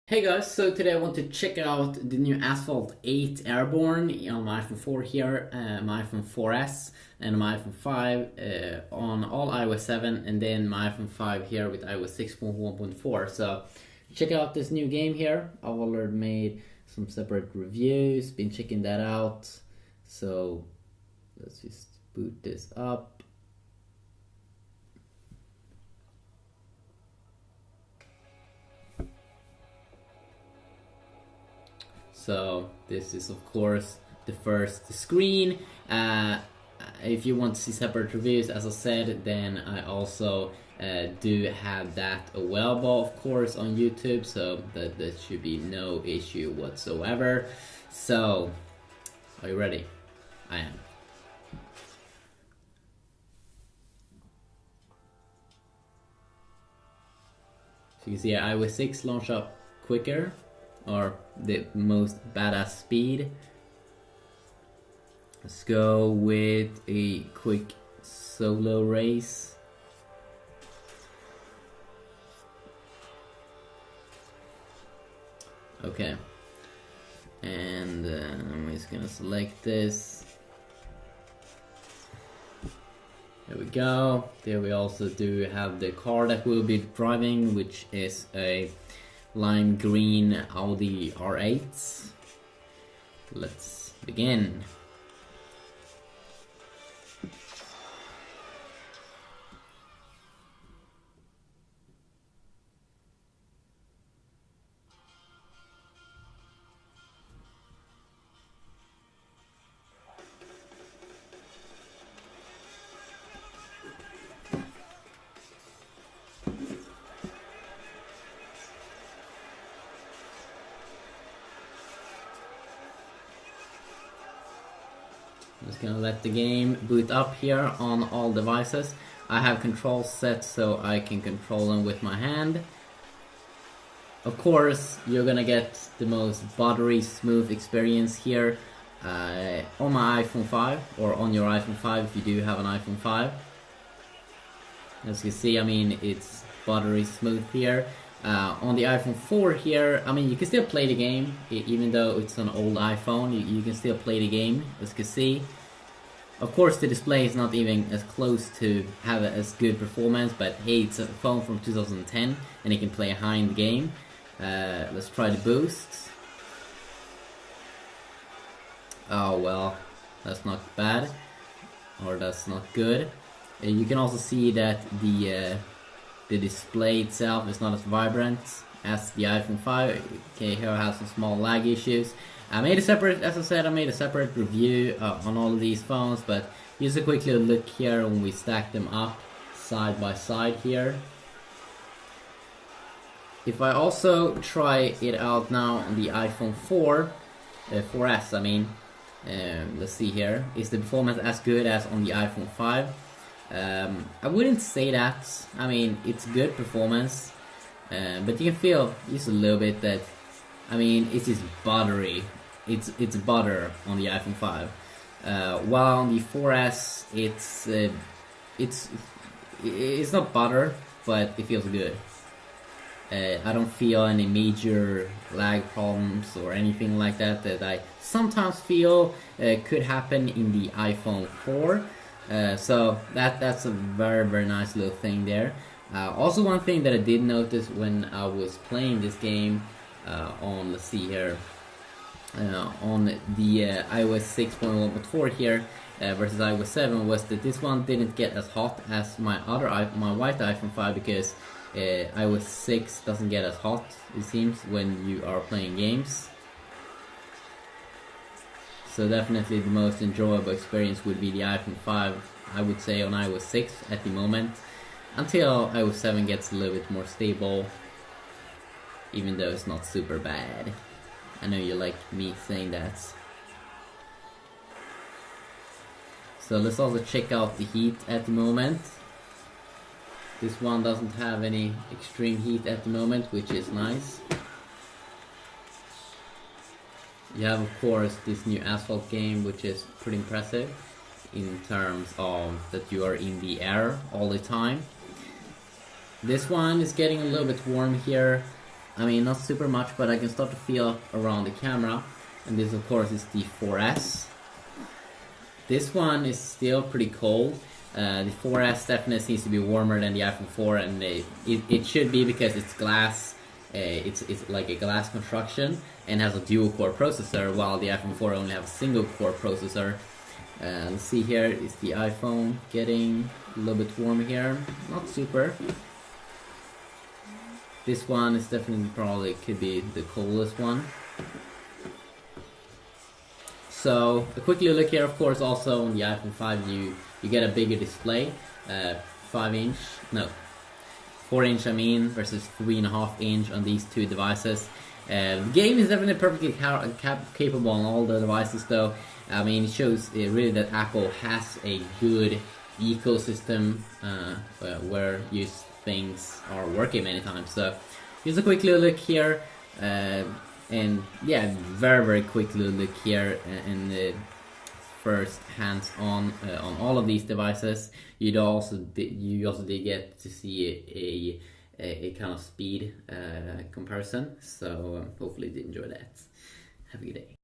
Hey guys, so today I want to check out the new Asphalt 8 Airborne on my iPhone 4 here, my iPhone 4S and my iPhone 5 on all iOS 7 and then my iPhone 5 here with iOS 6.1.4. So check out this new game here. I've already made some separate reviews, been checking that out. So let's just boot this up. So this is of course the first screen. If you want to see separate reviews, as I said, then I also do have that available, of course, on YouTube, so that should be no issue whatsoever. So, are you ready? I am. So you can see iOS 6 launch up quicker, or the most badass speed. Let's go with a quick solo race. Okay, and I'm just gonna select this. There we go. There we also do have the car that we'll be driving, which is a lime green Audi R8. Let's begin. I'm just gonna let the game boot up here on all devices. I have controls set so I can control them with my hand. Of course, you're gonna get the most buttery smooth experience here on my iPhone 5, or on your iPhone 5 if you do have an iPhone 5. As you see, I mean, it's buttery smooth here. On the iPhone 4 here, I mean, you can still play the game, even though it's an old iPhone, you can still play the game, as you can see. Of course, the display is not even as close to have as good performance, but hey, it's a phone from 2010, and it can play high-end game. Let's try the boost. Oh well, that's not bad, or that's not good. You can also see that the display itself is not as vibrant as the iPhone 5. Okay, here I have some small lag issues. I made a separate, as I said, I made a separate review on all of these phones, but just a quick little look here when we stack them up side by side here. If I also try it out now on the iPhone 4S, I mean, let's see here, is the performance as good as on the iPhone 5? I wouldn't say that. I mean, it's good performance, but you can feel just a little bit that, I mean, it's just buttery. It's butter on the iPhone 5. While on the 4S, it's not butter, but it feels good. I don't feel any major lag problems or anything like that that I sometimes feel could happen in the iPhone 4. So that's a very nice little thing there. Also, one thing that I did notice when I was playing this game on, let's see here, on the iOS 6.1.4 here versus iOS 7, was that this one didn't get as hot as my white iPhone 5, because iOS 6 doesn't get as hot, it seems, when you are playing games. So definitely the most enjoyable experience would be the iPhone 5, I would say, on iOS 6 at the moment, until iOS 7 gets a little bit more stable, even though it's not super bad. I know you like me saying that. So let's also check out the heat at the moment. This one doesn't have any extreme heat at the moment, which is nice. You have, of course, this new Asphalt game, which is pretty impressive in terms of that you are in the air all the time. This one is getting a little bit warm here. I mean, not super much, but I can start to feel around the camera. And this, of course, is the 4S. This one is still pretty cold. The 4S definitely seems to be warmer than the iPhone 4, and it should be because it's glass. It's like a glass construction and has a dual core processor, while the iPhone 4 only has a single core processor. Let's see, here is the iPhone getting a little bit warm here. Not super. This one is definitely probably could be the coolest one. So a quick little look here, of course, also on the iPhone 5 you get a bigger display, 4-inch I mean, versus 3.5-inch on these two devices. The game is definitely perfectly capable on all the devices though. I mean, it shows really that Apple has a good ecosystem where things are working many times. So here's a quick little look here. And yeah, very quick little look here in the first hands-on on all of these devices. You also did get to see a kind of speed comparison. So hopefully you did enjoy that. Have a good day.